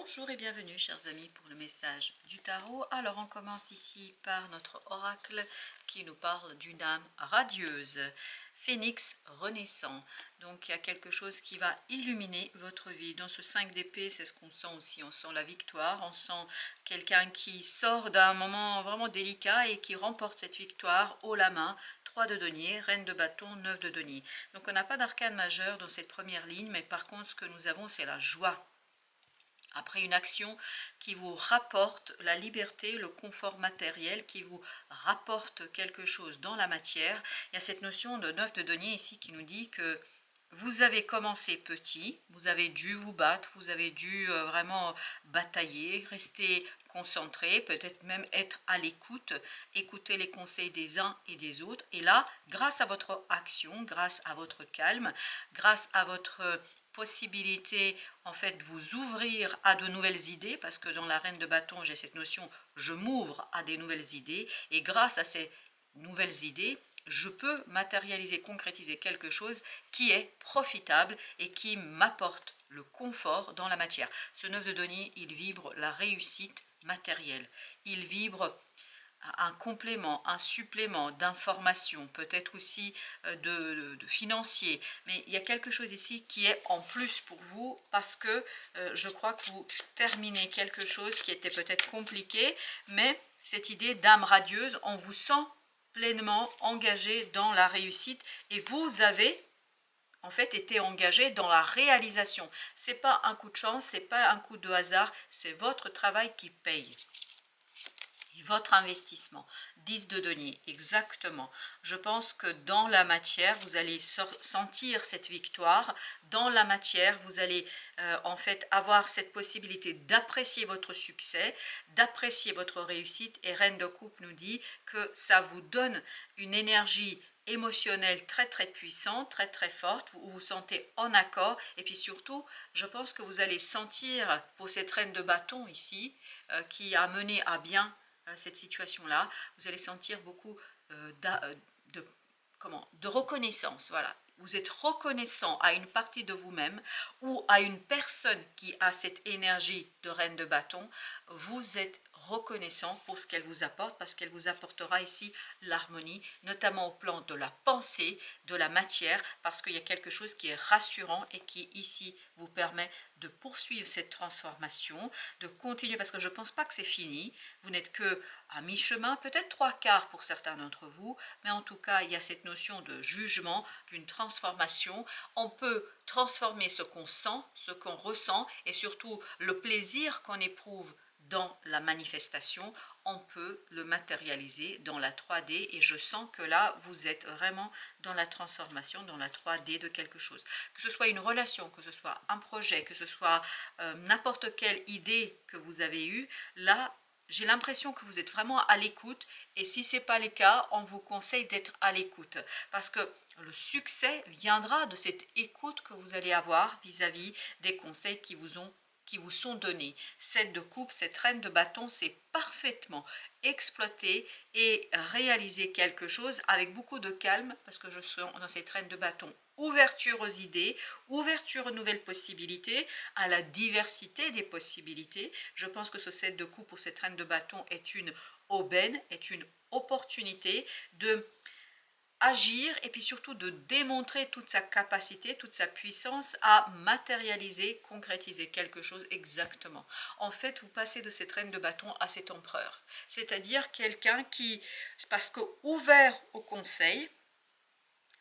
Bonjour et bienvenue chers amis pour le message du tarot. Alors on commence ici par notre oracle qui nous parle d'une âme radieuse, phénix renaissant. Donc il y a quelque chose qui va illuminer votre vie. Dans ce 5 d'épée, c'est ce qu'on sent aussi, on sent la victoire, on sent quelqu'un qui sort d'un moment vraiment délicat et qui remporte cette victoire haut la main. 3 de denier, reine de bâton, 9 de denier. Donc on n'a pas d'arcane majeur dans cette première ligne, mais par contre ce que nous avons c'est la joie. Après une action qui vous rapporte la liberté, le confort matériel, qui vous rapporte quelque chose dans la matière, il y a cette notion de 9 de denier ici qui nous dit que vous avez commencé petit, vous avez dû vous battre, vous avez dû vraiment batailler, rester concentré, peut-être même être à l'écoute, écouter les conseils des uns et des autres. Et là, grâce à votre action, grâce à votre calme, grâce à votre possibilité en fait de vous ouvrir à de nouvelles idées, parce que dans la reine de bâton j'ai cette notion je m'ouvre à des nouvelles idées, et grâce à ces nouvelles idées je peux matérialiser, concrétiser quelque chose qui est profitable et qui m'apporte le confort dans la matière. Ce 9 de denier, il vibre la réussite matérielle, il vibre un complément, un supplément d'informations, peut-être aussi de financier, mais il y a quelque chose ici qui est en plus pour vous parce que je crois que vous terminez quelque chose qui était peut-être compliqué, mais cette idée d'âme radieuse, on vous sent pleinement engagé dans la réussite et vous avez en fait été engagé dans la réalisation. C'est pas un coup de chance, c'est pas un coup de hasard, c'est votre travail qui paye. Et votre investissement, 10 de denier, exactement. Je pense que dans la matière, vous allez sentir cette victoire. Dans la matière, vous allez en fait avoir cette possibilité d'apprécier votre succès, d'apprécier votre réussite. Et Reine de Coupe nous dit que ça vous donne une énergie émotionnelle très très puissante, très très forte, vous vous sentez en accord, et puis surtout, je pense que vous allez sentir, pour cette reine de bâton ici, qui a mené à bien cette situation-là, vous allez sentir beaucoup de, de reconnaissance. Voilà. Vous êtes reconnaissant à une partie de vous-même ou à une personne qui a cette énergie de reine de bâton. Vous êtes reconnaissant pour ce qu'elle vous apporte, parce qu'elle vous apportera ici l'harmonie, notamment au plan de la pensée, de la matière, parce qu'il y a quelque chose qui est rassurant et qui ici vous permet de poursuivre cette transformation, de continuer, parce que je ne pense pas que c'est fini. Vous n'êtes que à mi-chemin, peut-être 3/4 pour certains d'entre vous, mais en tout cas, il y a cette notion de jugement, d'une transformation. On peut transformer ce qu'on sent, ce qu'on ressent, et surtout le plaisir qu'on éprouve dans la manifestation, on peut le matérialiser dans la 3D, et je sens que là, vous êtes vraiment dans la transformation, dans la 3D de quelque chose. Que ce soit une relation, que ce soit un projet, que ce soit n'importe quelle idée que vous avez eue, là, j'ai l'impression que vous êtes vraiment à l'écoute, et si ce n'est pas le cas, on vous conseille d'être à l'écoute, parce que le succès viendra de cette écoute que vous allez avoir vis-à-vis des conseils qui vous sont donnés. 7 de coupe, cette reine de bâton, c'est parfaitement exploiter et réaliser quelque chose avec beaucoup de calme, parce que je suis dans cette reine de bâton. Ouverture aux idées, ouverture aux nouvelles possibilités, à la diversité des possibilités. Je pense que ce 7 de coupe pour cette reine de bâton est une aubaine, est une opportunité de agir, et puis surtout de démontrer toute sa capacité, toute sa puissance à matérialiser, concrétiser quelque chose exactement. En fait, vous passez de cette reine de bâton à cet empereur, c'est-à-dire quelqu'un qui, parce que ouvert au conseil,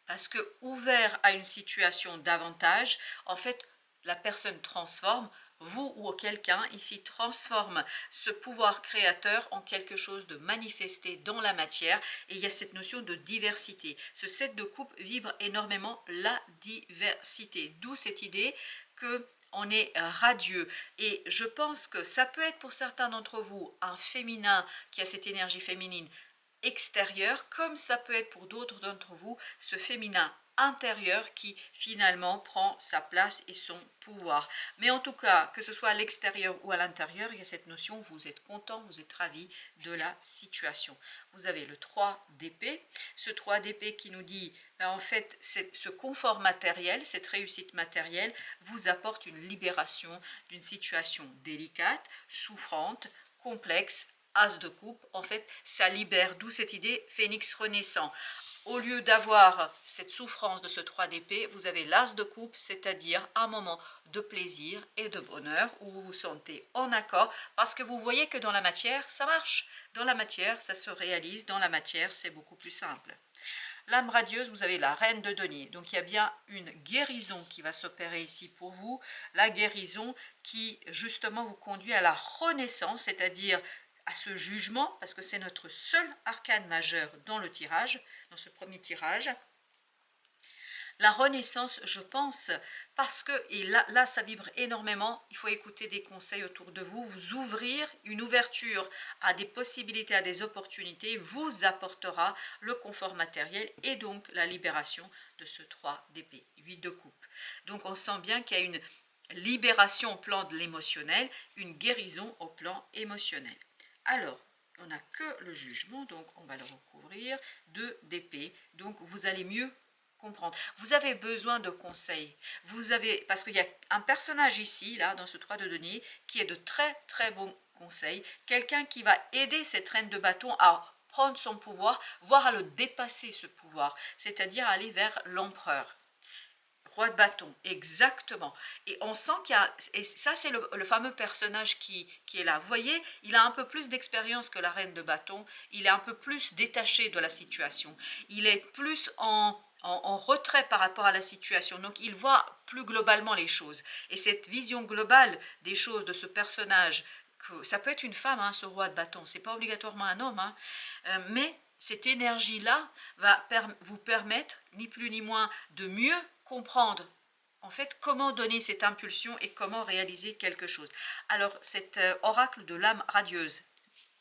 parce que ouvert à une situation d'avantage, en fait, la personne transforme, vous ou quelqu'un ici transforme ce pouvoir créateur en quelque chose de manifesté dans la matière, et il y a cette notion de diversité. Ce 7 de coupe vibre énormément la diversité, d'où cette idée que on est radieux, et je pense que ça peut être pour certains d'entre vous un féminin qui a cette énergie féminine extérieur, comme ça peut être pour d'autres d'entre vous, ce féminin intérieur qui finalement prend sa place et son pouvoir. Mais en tout cas, que ce soit à l'extérieur ou à l'intérieur, il y a cette notion, vous êtes content, vous êtes ravi de la situation. Vous avez le 3 d'épée, ce 3 d'épée qui nous dit, ben en fait, ce confort matériel, cette réussite matérielle vous apporte une libération d'une situation délicate, souffrante, complexe. As de coupe, en fait, ça libère, d'où cette idée phénix renaissant. Au lieu d'avoir cette souffrance de ce 3 d'épée, vous avez l'as de coupe, c'est-à-dire un moment de plaisir et de bonheur où vous vous sentez en accord parce que vous voyez que dans la matière, ça marche. Dans la matière, ça se réalise. Dans la matière, c'est beaucoup plus simple. L'âme radieuse, vous avez la reine de denier. Donc il y a bien une guérison qui va s'opérer ici pour vous. La guérison qui justement vous conduit à la renaissance, c'est-à-dire à ce jugement, parce que c'est notre seul arcane majeur dans le tirage, dans ce premier tirage. La renaissance, je pense, parce que, et là ça vibre énormément, il faut écouter des conseils autour de vous, vous ouvrir, une ouverture à des possibilités, à des opportunités, vous apportera le confort matériel et donc la libération de ce 3 d'épée, 8 de coupe. Donc on sent bien qu'il y a une libération au plan de l'émotionnel, une guérison au plan émotionnel. Alors, on n'a que le jugement, donc on va le recouvrir, 2 d'épée, donc vous allez mieux comprendre. Vous avez besoin de conseils. Vous avez, parce qu'il y a un personnage ici, là, dans ce 3 de denier, qui est de très très bons conseils. Quelqu'un qui va aider cette reine de bâton à prendre son pouvoir, voire à le dépasser ce pouvoir, c'est-à-dire aller vers l'empereur. Roi de bâton, exactement. Et on sent qu'il y a, et ça c'est le fameux personnage qui est là. Vous voyez, il a un peu plus d'expérience que la reine de bâton, il est un peu plus détaché de la situation, il est plus en retrait par rapport à la situation, donc il voit plus globalement les choses. Et cette vision globale des choses de ce personnage, ça peut être une femme, hein, ce roi de bâton, c'est pas obligatoirement un homme, hein, mais cette énergie-là va vous permettre, ni plus ni moins, de mieux comprendre en fait comment donner cette impulsion et comment réaliser quelque chose. Alors cet oracle de l'âme radieuse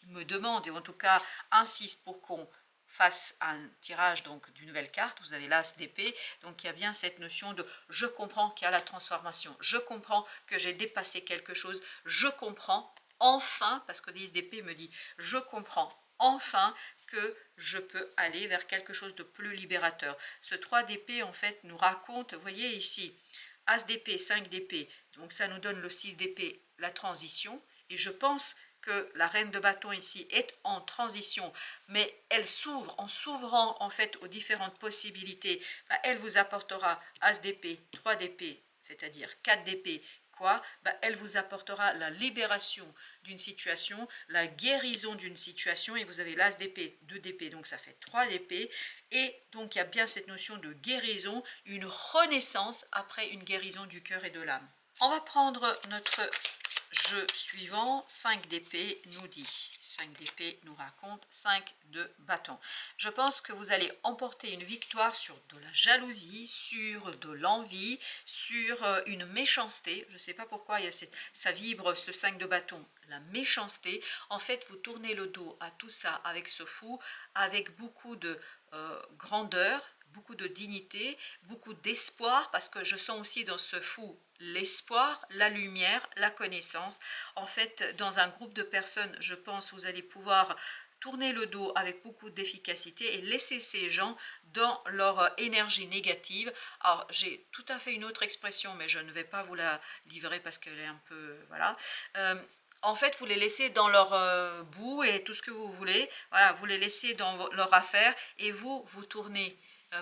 me demande, et en tout cas insiste pour qu'on fasse un tirage donc d'une nouvelle carte. Vous avez l'as d'épée, donc il y a bien cette notion de je comprends qu'il y a la transformation, je comprends que j'ai dépassé quelque chose, je comprends enfin, parce que 10 d'épée me dit je comprends enfin que je peux aller vers quelque chose de plus libérateur. Ce 3 d'épée en fait nous raconte, vous voyez ici, as d'épée, 5 d'épée, donc ça nous donne le 6 d'épée, la transition, et je pense que la reine de bâton ici est en transition, mais elle s'ouvre, en s'ouvrant en fait aux différentes possibilités, elle vous apportera as d'épée, 3 d'épée, c'est-à-dire 4 d'épée, quoi, elle vous apportera la libération d'une situation, la guérison d'une situation, et vous avez l'as d'épée, 2 d'épée, donc ça fait 3 d'épée, et donc il y a bien cette notion de guérison, une renaissance après une guérison du cœur et de l'âme. On va prendre notre jeu suivant, 5 d'épée nous dit, 5 d'épée nous raconte 5 de bâton. Je pense que vous allez emporter une victoire sur de la jalousie, sur de l'envie, sur une méchanceté. Je ne sais pas pourquoi il y a ça vibre ce 5 de bâton, la méchanceté. En fait, vous tournez le dos à tout ça avec ce fou, avec beaucoup de grandeur, beaucoup de dignité, beaucoup d'espoir, parce que je sens aussi dans ce fou l'espoir, la lumière, la connaissance. En fait, dans un groupe de personnes, je pense, vous allez pouvoir tourner le dos avec beaucoup d'efficacité et laisser ces gens dans leur énergie négative. Alors, j'ai tout à fait une autre expression, mais je ne vais pas vous la livrer parce qu'elle est un peu... voilà. En fait, vous les laissez dans leur boue et tout ce que vous voulez. Voilà, vous les laissez dans leur affaire et vous tournez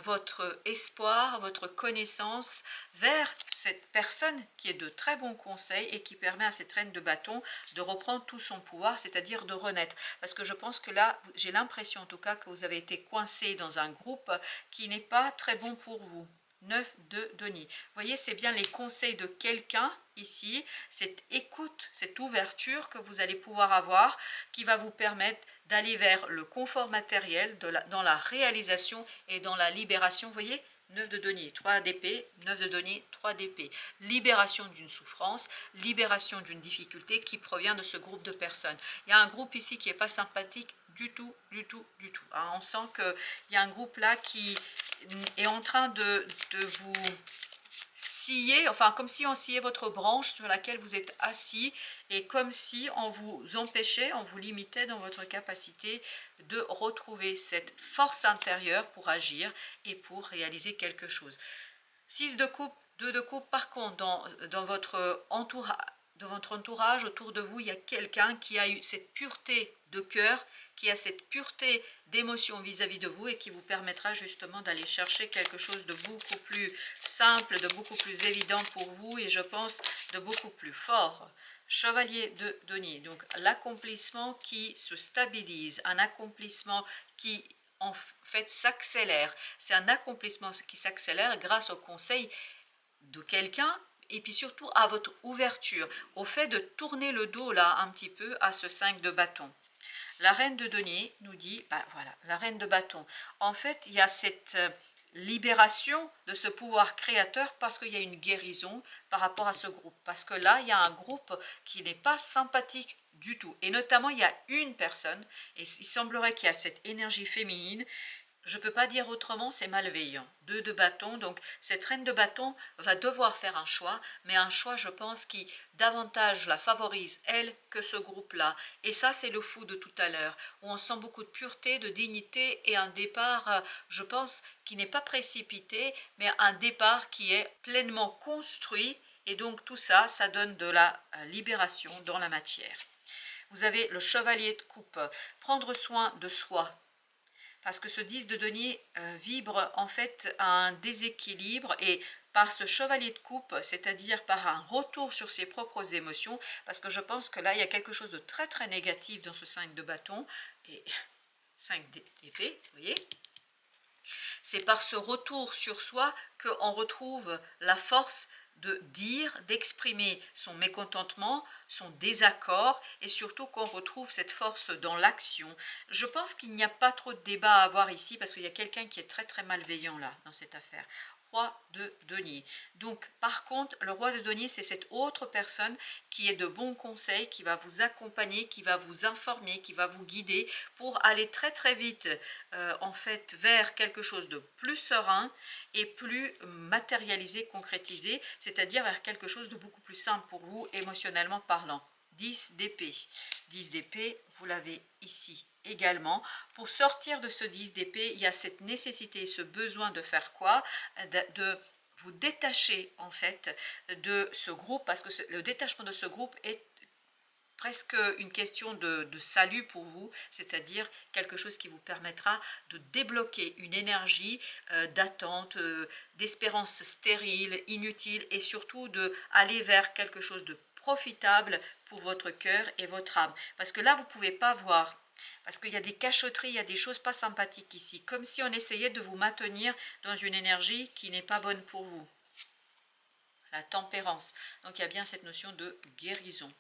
votre espoir, votre connaissance vers cette personne qui est de très bons conseils et qui permet à cette reine de bâton de reprendre tout son pouvoir, c'est-à-dire de renaître. Parce que je pense que là, j'ai l'impression en tout cas que vous avez été coincé dans un groupe qui n'est pas très bon pour vous. 9 de denier. Vous voyez, c'est bien les conseils de quelqu'un ici, cette écoute, cette ouverture que vous allez pouvoir avoir qui va vous permettre d'aller vers le confort matériel, dans la réalisation et dans la libération. Vous voyez, 9 de denier, 3 d'épée, 9 de denier, 3 d'épée. Libération d'une souffrance, libération d'une difficulté qui provient de ce groupe de personnes. Il y a un groupe ici qui n'est pas sympathique du tout, du tout, du tout. Hein. On sent qu'il y a un groupe là qui est en train de vous scier, enfin comme si on sciait votre branche sur laquelle vous êtes assis et comme si on vous empêchait, on vous limitait dans votre capacité de retrouver cette force intérieure pour agir et pour réaliser quelque chose. 6 de coupe, 2 de coupe, par contre, dans votre entourage, autour de vous, il y a quelqu'un qui a eu cette pureté de cœur, qui a cette pureté d'émotion vis-à-vis de vous et qui vous permettra justement d'aller chercher quelque chose de beaucoup plus simple, de beaucoup plus évident pour vous et je pense de beaucoup plus fort. Chevalier de denier, donc l'accomplissement qui se stabilise, un accomplissement qui en fait s'accélère. C'est un accomplissement qui s'accélère grâce au conseil de quelqu'un et puis surtout à votre ouverture, au fait de tourner le dos là un petit peu à ce 5 de bâton. La reine de denier nous dit, bah voilà, la reine de bâton. En fait, il y a cette libération de ce pouvoir créateur parce qu'il y a une guérison par rapport à ce groupe. Parce que là, il y a un groupe qui n'est pas sympathique du tout. Et notamment, il y a une personne, et il semblerait qu'il y a cette énergie féminine. Je ne peux pas dire autrement, c'est malveillant. 2 de bâton, donc cette reine de bâton va devoir faire un choix, mais un choix, je pense, qui davantage la favorise, elle, que ce groupe-là. Et ça, c'est le fou de tout à l'heure, où on sent beaucoup de pureté, de dignité et un départ, je pense, qui n'est pas précipité, mais un départ qui est pleinement construit. Et donc tout ça, ça donne de la libération dans la matière. Vous avez le chevalier de coupe, prendre soin de soi, parce que ce 10 de denier vibre en fait un déséquilibre et par ce chevalier de coupe, c'est-à-dire par un retour sur ses propres émotions, parce que je pense que là, il y a quelque chose de très très négatif dans ce 5 de bâton et 5 d'épée, vous voyez. C'est par ce retour sur soi qu'on retrouve la force de dire, d'exprimer son mécontentement, son désaccord et surtout qu'on retrouve cette force dans l'action. Je pense qu'il n'y a pas trop de débat à avoir ici parce qu'il y a quelqu'un qui est très très malveillant là dans cette affaire. Roi de denier. Donc par contre, le roi de denier, c'est cette autre personne qui est de bons conseils, qui va vous accompagner, qui va vous informer, qui va vous guider pour aller très très vite en fait vers quelque chose de plus serein et plus matérialisé, concrétisé, c'est-à-dire vers quelque chose de beaucoup plus simple pour vous émotionnellement parlant. 10 d'épée. 10 d'épée, vous l'avez ici également. Pour sortir de ce 10 d'épée, il y a cette nécessité, ce besoin de faire quoi? De vous détacher en fait de ce groupe, parce que le détachement de ce groupe est presque une question de salut pour vous, c'est-à-dire quelque chose qui vous permettra de débloquer une énergie d'attente, d'espérance stérile, inutile, et surtout d'aller vers quelque chose de profitable pour votre cœur et votre âme. Parce que là, vous ne pouvez pas voir, parce qu'il y a des cachotteries, il y a des choses pas sympathiques ici, comme si on essayait de vous maintenir dans une énergie qui n'est pas bonne pour vous. La tempérance, donc il y a bien cette notion de guérison.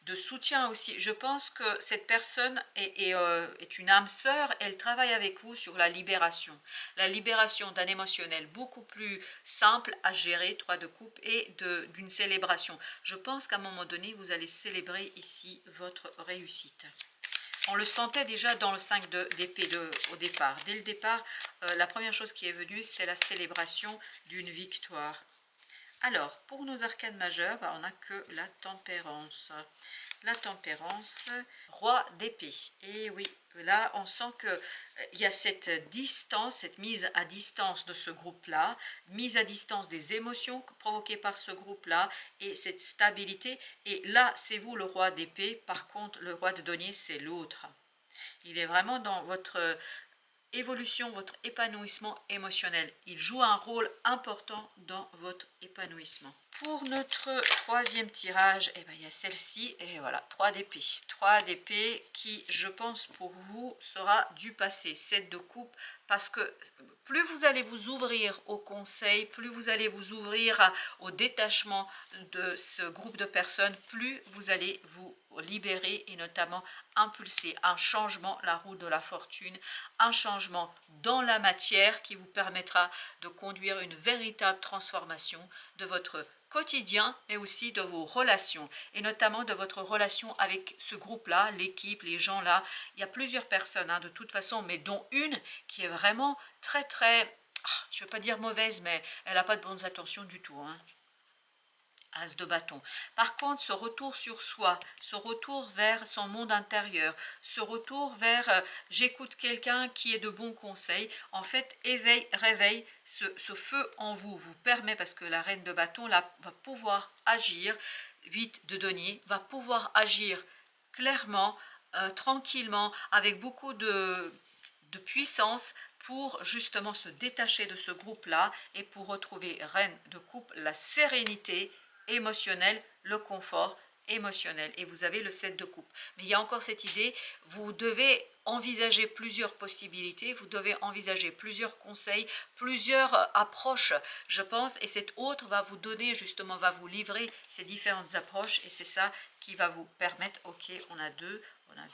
De soutien aussi. Je pense que cette personne est une âme sœur, elle travaille avec vous sur la libération d'un émotionnel beaucoup plus simple à gérer, 3 de coupe, et d'une célébration. Je pense qu'à un moment donné, vous allez célébrer ici votre réussite. On le sentait déjà dans le 5 d'épée au départ. Dès le départ, la première chose qui est venue, c'est la célébration d'une victoire. Alors, pour nos arcanes majeures, on n'a que la tempérance. La tempérance, roi d'épée. Et oui, là, on sent qu'il y a cette distance, cette mise à distance de ce groupe-là, mise à distance des émotions provoquées par ce groupe-là, et cette stabilité. Et là, c'est vous le roi d'épée. Par contre, le roi de denier, c'est l'autre. Il est vraiment dans votre évolution, votre épanouissement émotionnel. Il joue un rôle important dans votre épanouissement. Pour notre troisième tirage, il y a celle-ci, et voilà, 3 d'épée. 3 d'épée qui, je pense, pour vous, sera du passé. 7 de coupe, parce que plus vous allez vous ouvrir au conseil, plus vous allez vous ouvrir au détachement de ce groupe de personnes, plus vous allez vous libérer et notamment impulser un changement, la roue de la fortune, un changement dans la matière qui vous permettra de conduire une véritable transformation de votre quotidien, mais aussi de vos relations, et notamment de votre relation avec ce groupe-là, l'équipe, les gens là. Il y a plusieurs personnes de toute façon, mais dont une qui est vraiment très très, je ne veux pas dire mauvaise, mais elle n'a pas de bonnes intentions du tout. As de bâton. Par contre, ce retour sur soi, ce retour vers son monde intérieur, ce retour vers j'écoute quelqu'un qui est de bons conseils, en fait, éveille, réveille ce feu en vous, vous permet, parce que la reine de bâton là, va pouvoir agir, 8 de denier, va pouvoir agir clairement, tranquillement, avec beaucoup de puissance pour justement se détacher de ce groupe-là et pour retrouver reine de coupe, la sérénité émotionnel, le confort émotionnel. Et vous avez le 7 de coupe. Mais il y a encore cette idée, vous devez envisager plusieurs possibilités, vous devez envisager plusieurs conseils, plusieurs approches, je pense, et cette autre va vous donner, justement, va vous livrer ces différentes approches, et c'est ça qui va vous permettre, ok, on a deux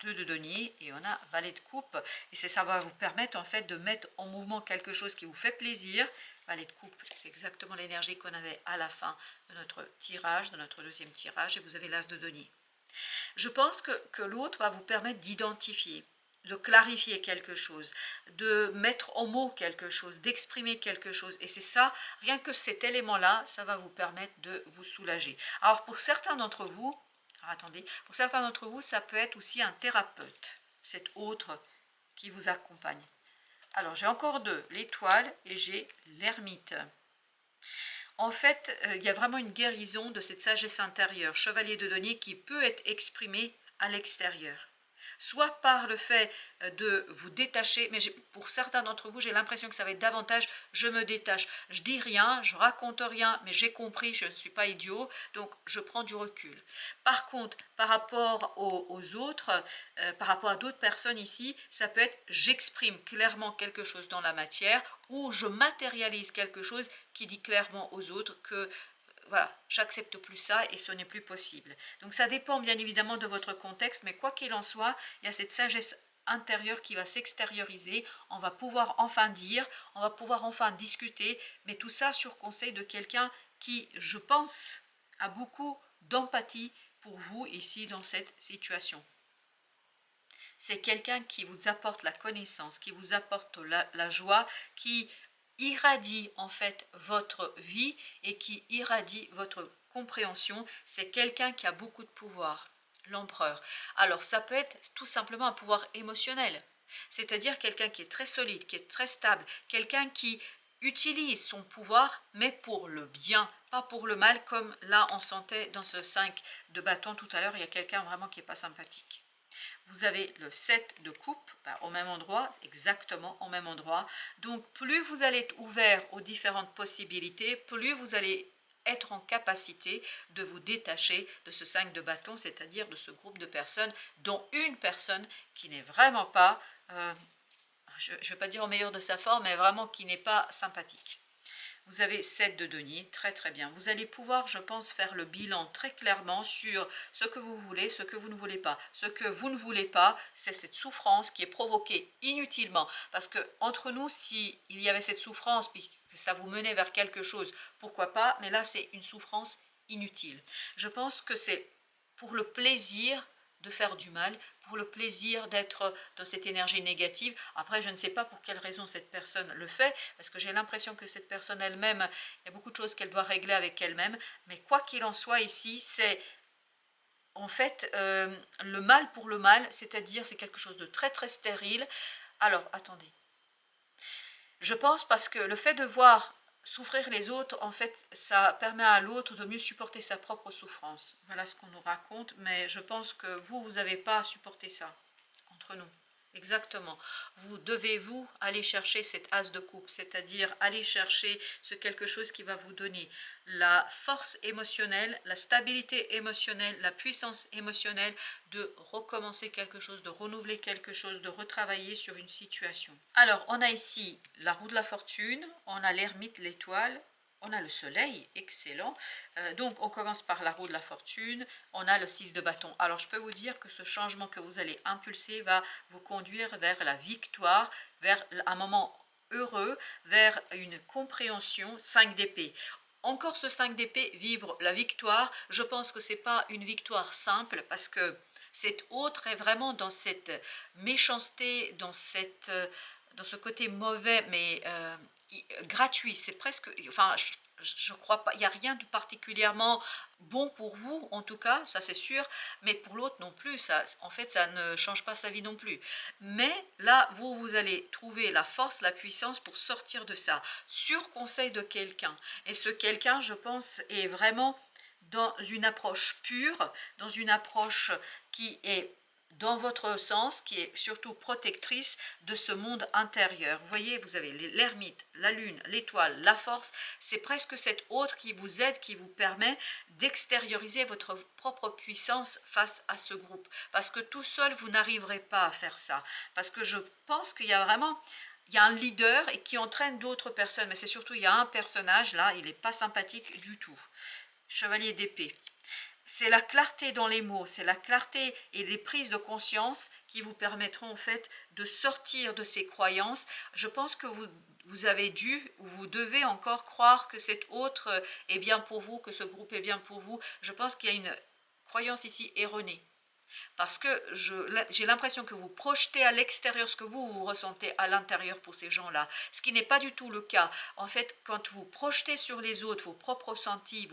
de denier et on a valet de coupe, et c'est ça va vous permettre en fait de mettre en mouvement quelque chose qui vous fait plaisir. Valet de coupe, c'est exactement l'énergie qu'on avait à la fin de notre tirage, de notre deuxième tirage, et vous avez l'as de denier. Je pense que l'autre va vous permettre d'identifier, de clarifier quelque chose, de mettre en mots quelque chose, d'exprimer quelque chose, et c'est ça, rien que cet élément-là, ça va vous permettre de vous soulager. Alors pour certains d'entre vous, attendez, pour certains d'entre vous, ça peut être aussi un thérapeute, cet autre qui vous accompagne. Alors, j'ai encore deux, l'étoile et j'ai l'ermite. En fait, il y a vraiment une guérison de cette sagesse intérieure, chevalier de denier, qui peut être exprimée à l'extérieur. Soit par le fait de vous détacher, mais pour certains d'entre vous, j'ai l'impression que ça va être davantage je me détache. Je dis rien, je raconte rien, mais j'ai compris, je ne suis pas idiot, donc je prends du recul. Par contre, par rapport aux autres, par rapport à d'autres personnes ici, ça peut être j'exprime clairement quelque chose dans la matière ou je matérialise quelque chose qui dit clairement aux autres que voilà, j'accepte plus ça et ce n'est plus possible. Donc ça dépend bien évidemment de votre contexte, mais quoi qu'il en soit, il y a cette sagesse intérieure qui va s'extérioriser, on va pouvoir enfin dire, on va pouvoir enfin discuter, mais tout ça sur conseil de quelqu'un qui, je pense, a beaucoup d'empathie pour vous ici dans cette situation. C'est quelqu'un qui vous apporte la connaissance, qui vous apporte la joie, qui irradie en fait votre vie et qui irradie votre compréhension. C'est quelqu'un qui a beaucoup de pouvoir, l'empereur. Alors ça peut être tout simplement un pouvoir émotionnel, c'est-à-dire quelqu'un qui est très solide, qui est très stable, quelqu'un qui utilise son pouvoir mais pour le bien, pas pour le mal, comme là on sentait dans ce 5 de bâton tout à l'heure, il y a quelqu'un vraiment qui n'est pas sympathique. Vous avez le 7 de coupe au même endroit, exactement au même endroit. Donc plus vous allez être ouvert aux différentes possibilités, plus vous allez être en capacité de vous détacher de ce 5 de bâton, c'est-à-dire de ce groupe de personnes, dont une personne qui n'est vraiment pas, je ne vais pas dire au meilleur de sa forme, mais vraiment qui n'est pas sympathique. Vous avez 7 de denier, très très bien. Vous allez pouvoir, je pense, faire le bilan très clairement sur ce que vous voulez, ce que vous ne voulez pas. Ce que vous ne voulez pas, c'est cette souffrance qui est provoquée inutilement. Parce que entre nous, s'il y avait cette souffrance, puis que ça vous menait vers quelque chose, pourquoi pas, mais là c'est une souffrance inutile. Je pense que c'est pour le plaisir de faire du mal, pour le plaisir d'être dans cette énergie négative. Après, je ne sais pas pour quelle raison cette personne le fait, parce que j'ai l'impression que cette personne elle-même, il y a beaucoup de choses qu'elle doit régler avec elle-même, mais quoi qu'il en soit ici, c'est en fait le mal pour le mal, c'est-à-dire c'est quelque chose de très très stérile. Alors, attendez. Je pense parce que le fait de voir souffrir les autres, en fait, ça permet à l'autre de mieux supporter sa propre souffrance. Voilà ce qu'on nous raconte, mais je pense que vous n'avez pas à supporter ça, entre nous. Exactement. Vous devez, vous, aller chercher cette as de coupe, c'est-à-dire aller chercher ce quelque chose qui va vous donner la force émotionnelle, la stabilité émotionnelle, la puissance émotionnelle de recommencer quelque chose, de renouveler quelque chose, de retravailler sur une situation. Alors, on a ici la roue de la fortune, on a l'ermite, l'étoile, on a le soleil, excellent. Donc, on commence par la roue de la fortune, on a le 6 de bâton. Alors, je peux vous dire que ce changement que vous allez impulser va vous conduire vers la victoire, vers un moment heureux, vers une compréhension. 5 d'épée. encore ce 5 d'épée vibre la victoire. Je pense que c'est pas une victoire simple parce que cet autre est vraiment dans cette méchanceté, dans ce côté mauvais, mais gratuit. C'est presque, enfin, je crois pas, il n'y a rien de particulièrement bon pour vous, en tout cas, ça c'est sûr, mais pour l'autre non plus, ça, en fait, ça ne change pas sa vie non plus. Mais là, vous allez trouver la force, la puissance pour sortir de ça, sur conseil de quelqu'un. Et ce quelqu'un, je pense, est vraiment dans une approche pure, dans une approche qui est dans votre sens, qui est surtout protectrice de ce monde intérieur. Vous voyez, vous avez l'ermite, la lune, l'étoile, la force, c'est presque cet autre qui vous aide, qui vous permet d'extérioriser votre propre puissance face à ce groupe. Parce que tout seul, vous n'arriverez pas à faire ça. Parce que je pense qu'il y a vraiment... Il y a un leader et qui entraîne d'autres personnes, mais c'est surtout, il y a un personnage là, il n'est pas sympathique du tout. Chevalier d'épée. C'est la clarté dans les mots, c'est la clarté et les prises de conscience qui vous permettront en fait de sortir de ces croyances. Je pense que vous avez dû ou vous devez encore croire que cet autre est bien pour vous, que ce groupe est bien pour vous. Je pense qu'il y a une croyance ici erronée. Parce que j'ai l'impression que vous projetez à l'extérieur ce que vous ressentez à l'intérieur pour ces gens-là, ce qui n'est pas du tout le cas. En fait, quand vous projetez sur les autres vos propres ressentis,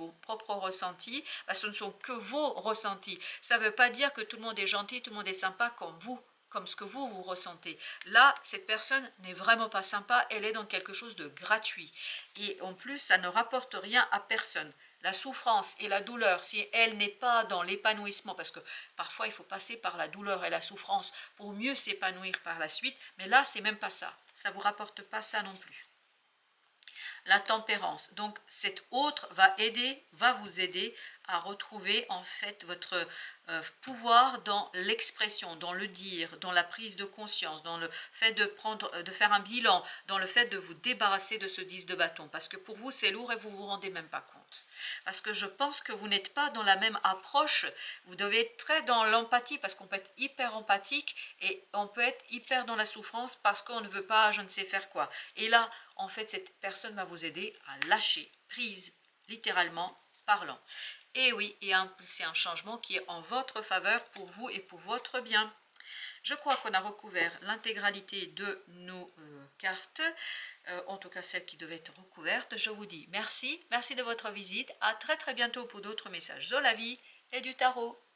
bah, ce ne sont que vos ressentis. Ça ne veut pas dire que tout le monde est gentil, tout le monde est sympa comme vous, comme ce que vous ressentez. Là, cette personne n'est vraiment pas sympa, elle est dans quelque chose de gratuit. Et en plus, ça ne rapporte rien à personne. La souffrance et la douleur, si elle n'est pas dans l'épanouissement, parce que parfois il faut passer par la douleur et la souffrance pour mieux s'épanouir par la suite, mais là, c'est même pas ça. Ça ne vous rapporte pas ça non plus. La tempérance, donc cet autre va vous aider à retrouver en fait votre pouvoir dans l'expression, dans le dire, dans la prise de conscience, dans le fait de faire un bilan, dans le fait de vous débarrasser de ce 10 de bâton, parce que pour vous c'est lourd et vous ne vous rendez même pas compte. Parce que je pense que vous n'êtes pas dans la même approche, vous devez être très dans l'empathie, parce qu'on peut être hyper empathique et on peut être hyper dans la souffrance parce qu'on ne veut pas je ne sais faire quoi. Et là, en fait, cette personne va vous aider à lâcher prise, littéralement parlant. Et oui, c'est un changement qui est en votre faveur pour vous et pour votre bien. Je crois qu'on a recouvert l'intégralité de nos cartes, en tout cas celles qui devaient être recouvertes. Je vous dis merci de votre visite, à très bientôt pour d'autres messages de la vie et du tarot.